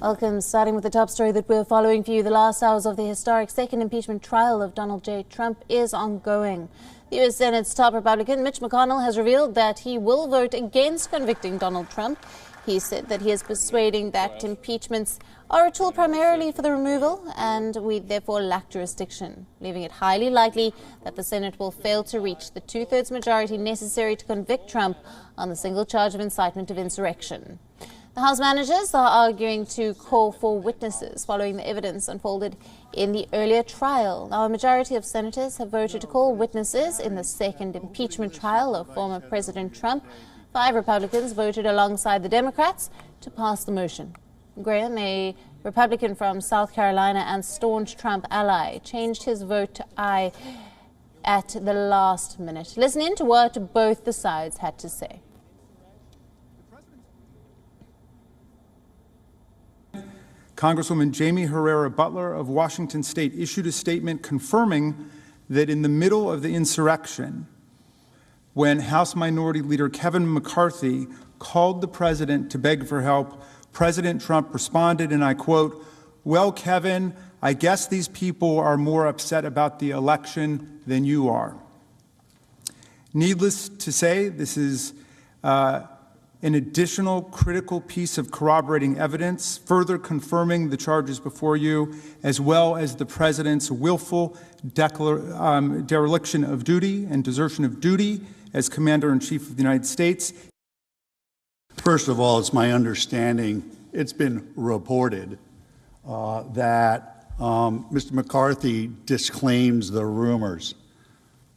Welcome. Starting with the top story that we're following for you, the last hours of the historic second impeachment trial of Donald J. Trump is ongoing. The U.S. Senate's top Republican, Mitch McConnell, has revealed that he will vote against convicting Donald Trump. He said that he is persuading that impeachments are a tool primarily for the removal and we therefore lack jurisdiction, leaving it highly likely that the Senate will fail to reach the two-thirds majority necessary to convict Trump on the single charge of incitement of insurrection. The House managers are arguing to call for witnesses following the evidence unfolded in the earlier trial. Now, a majority of senators have voted to call witnesses in the second impeachment trial of former President Trump. 5 Republicans voted alongside the Democrats to pass the motion. Graham, a Republican from South Carolina and staunch Trump ally, changed his vote to aye at the last minute. Listen in to what both the sides had to say. Congresswoman Jamie Herrera Butler of Washington State issued a statement confirming that in the middle of the insurrection, when House Minority Leader Kevin McCarthy called the president to beg for help, President Trump responded, and I quote, "Well, Kevin, I guess these people are more upset about the election than you are." Needless to say, this is an additional critical piece of corroborating evidence, further confirming the charges before you, as well as the president's willful dereliction of duty and desertion of duty as Commander-in-Chief of the United States. First of all, it's my understanding, it's been reported that Mr. McCarthy disclaims the rumors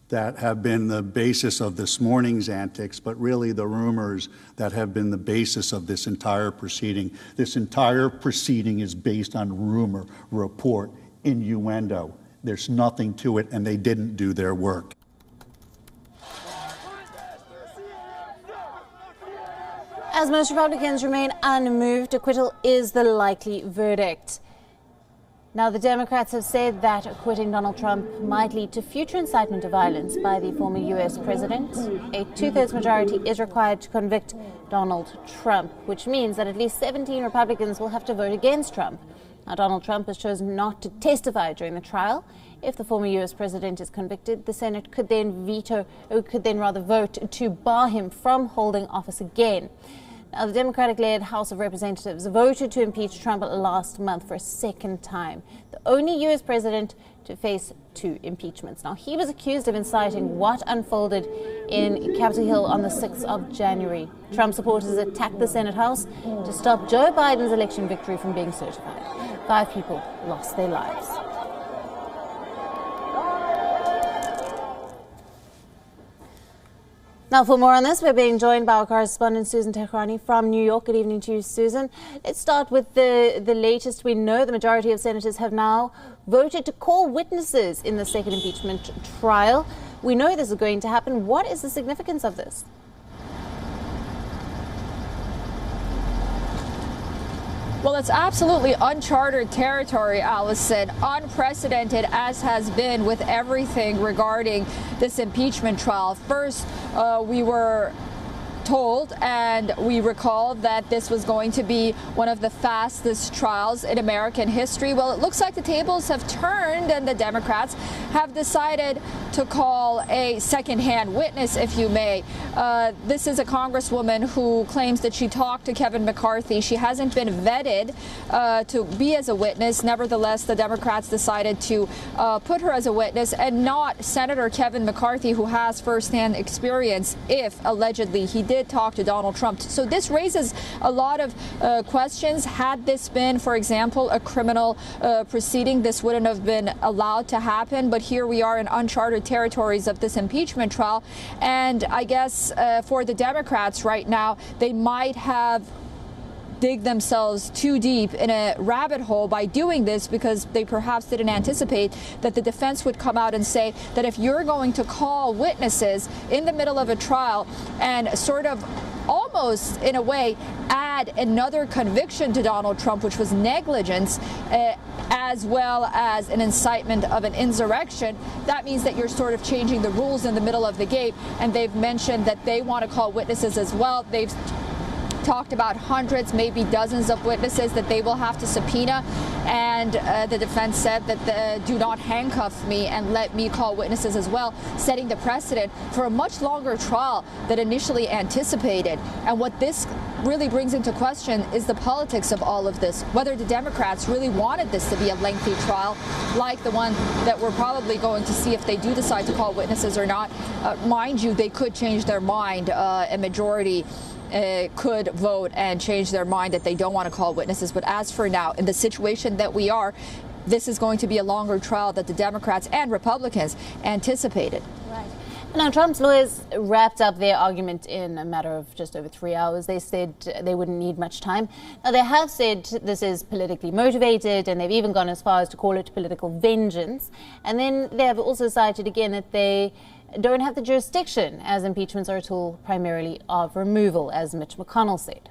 that have been the basis of this morning's antics, but really the rumors that have been the basis of this entire proceeding. This entire proceeding is based on rumor, report, innuendo. There's nothing to it, and they didn't do their work. As most Republicans remain unmoved, acquittal is the likely verdict. Now, the Democrats have said that acquitting Donald Trump might lead to future incitement of violence by the former U.S. president. A two-thirds majority is required to convict Donald Trump, which means that at least 17 Republicans will have to vote against Trump. Now, Donald Trump has chosen not to testify during the trial. If the former U.S. president is convicted, the Senate could then vote to bar him from holding office again. Now, the Democratic-led House of Representatives voted to impeach Trump last month for a second time, the only U.S. president to face 2 impeachments. Now, he was accused of inciting what unfolded in Capitol Hill on the 6th of January. Trump supporters attacked the Senate House to stop Joe Biden's election victory from being certified. 5 people lost their lives. Now, for more on this, we're being joined by our correspondent, Susan Tehrani from New York. Good evening to you, Susan. Let's start with the latest. We know the majority of senators have now voted to call witnesses in the second impeachment trial. We know this is going to happen. What is the significance of this? Well, it's absolutely uncharted territory, Alyson, unprecedented as has been with everything regarding this impeachment trial. First, we were told and we recall that this was going to be one of the fastest trials in American history. Well, it looks like the tables have turned and the Democrats have decided to call a second-hand witness, if you may. This is a congresswoman who claims that she talked to Kevin McCarthy. She hasn't been vetted to be as a witness. Nevertheless, the Democrats decided to put her as a witness and not Senator Kevin McCarthy, who has firsthand experience if allegedly he did talk to Donald Trump. So this raises a lot of questions. Had this been, for example, a criminal proceeding, this wouldn't have been allowed to happen. But here we are in uncharted territories of this impeachment trial. And I guess for the Democrats right now, they might have dig themselves too deep in a rabbit hole by doing this, because they perhaps didn't anticipate that the defense would come out and say that if you're going to call witnesses in the middle of a trial and sort of almost in a way add another conviction to Donald Trump, which was negligence, as well as an incitement of an insurrection, that means that you're sort of changing the rules in the middle of the game. And they've mentioned that they want to call witnesses as well. They've talked about hundreds, maybe dozens of witnesses that they will have to subpoena. And the defense said that do not handcuff me and let me call witnesses as well, setting the precedent for a much longer trial than initially anticipated. And what this really brings into question is the politics of all of this, whether the Democrats really wanted this to be a lengthy trial like the one that we're probably going to see if they do decide to call witnesses or not. Mind you, they could change their mind. A majority could vote and change their mind that they don't want to call witnesses. But as for now, in the situation that we are, this is going to be a longer trial that the Democrats and Republicans anticipated. Right. Now, Trump's lawyers wrapped up their argument in a matter of just over 3 hours. They said they wouldn't need much time. Now, they have said this is politically motivated, and they've even gone as far as to call it political vengeance. And then they have also cited again that they don't have the jurisdiction, as impeachments are a tool primarily of removal, as Mitch McConnell said.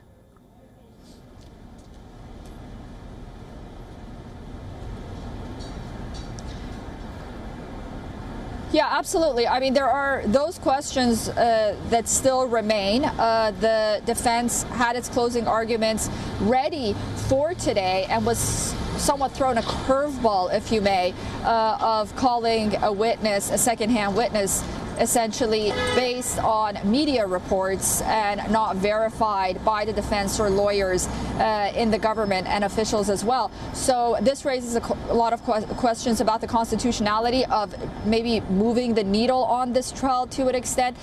Yeah, absolutely. I mean, there are those questions that still remain. The defense had its closing arguments ready for today and was somewhat thrown a curveball, if you may, of calling a witness, a secondhand witness, essentially based on media reports and not verified by the defense or lawyers in the government and officials as well. So this raises a lot of questions about the constitutionality of maybe moving the needle on this trial to an extent.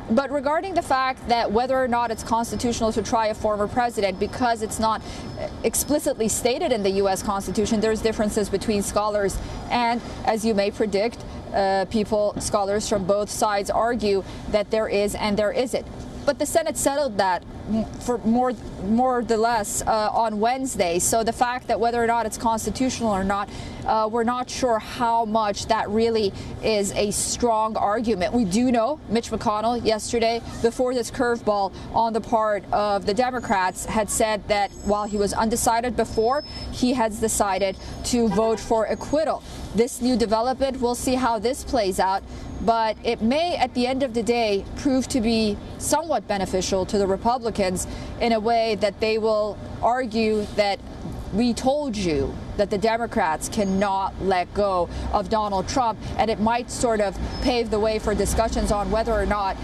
But regarding the fact that whether or not it's constitutional to try a former president, because it's not explicitly stated in the U.S. Constitution, there's differences between scholars. And as you may predict, scholars from both sides argue that there is and there isn't. But the Senate settled that for more or less on Wednesday. So the fact that whether or not it's constitutional or not, we're not sure how much that really is a strong argument. We do know Mitch McConnell yesterday, before this curveball on the part of the Democrats, had said that while he was undecided before, he has decided to vote for acquittal. This new development, we'll see how this plays out. But it may, at the end of the day, prove to be somewhat beneficial to the Republicans in a way that they will argue that we told you that the Democrats cannot let go of Donald Trump, and it might sort of pave the way for discussions on whether or not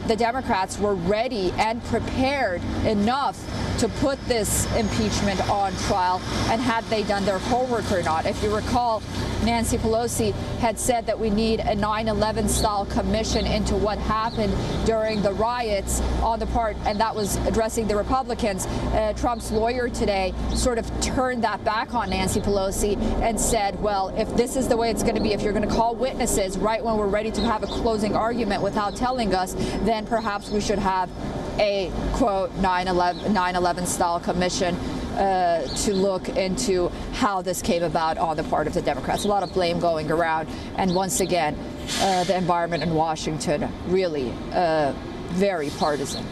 the Democrats were ready and prepared enough to put this impeachment on trial, and had they done their homework or not. If you recall, Nancy Pelosi had said that we need a 9/11 style commission into what happened during the riots on the part, and that was addressing the Republicans. Trump's lawyer today sort of turned that back on Nancy Pelosi and said, well, if this is the way it's going to be, if you're going to call witnesses right when we're ready to have a closing argument without telling us, then perhaps we should have a, quote, 9/11 style commission to look into how this came about on the part of the Democrats. A lot of blame going around. And once again, the environment in Washington really very partisan.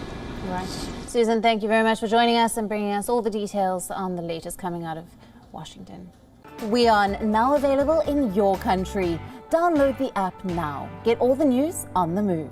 Right. Susan, thank you very much for joining us and bringing us all the details on the latest coming out of Washington. WION, now available in your country. Download the app now. Get all the news on the move.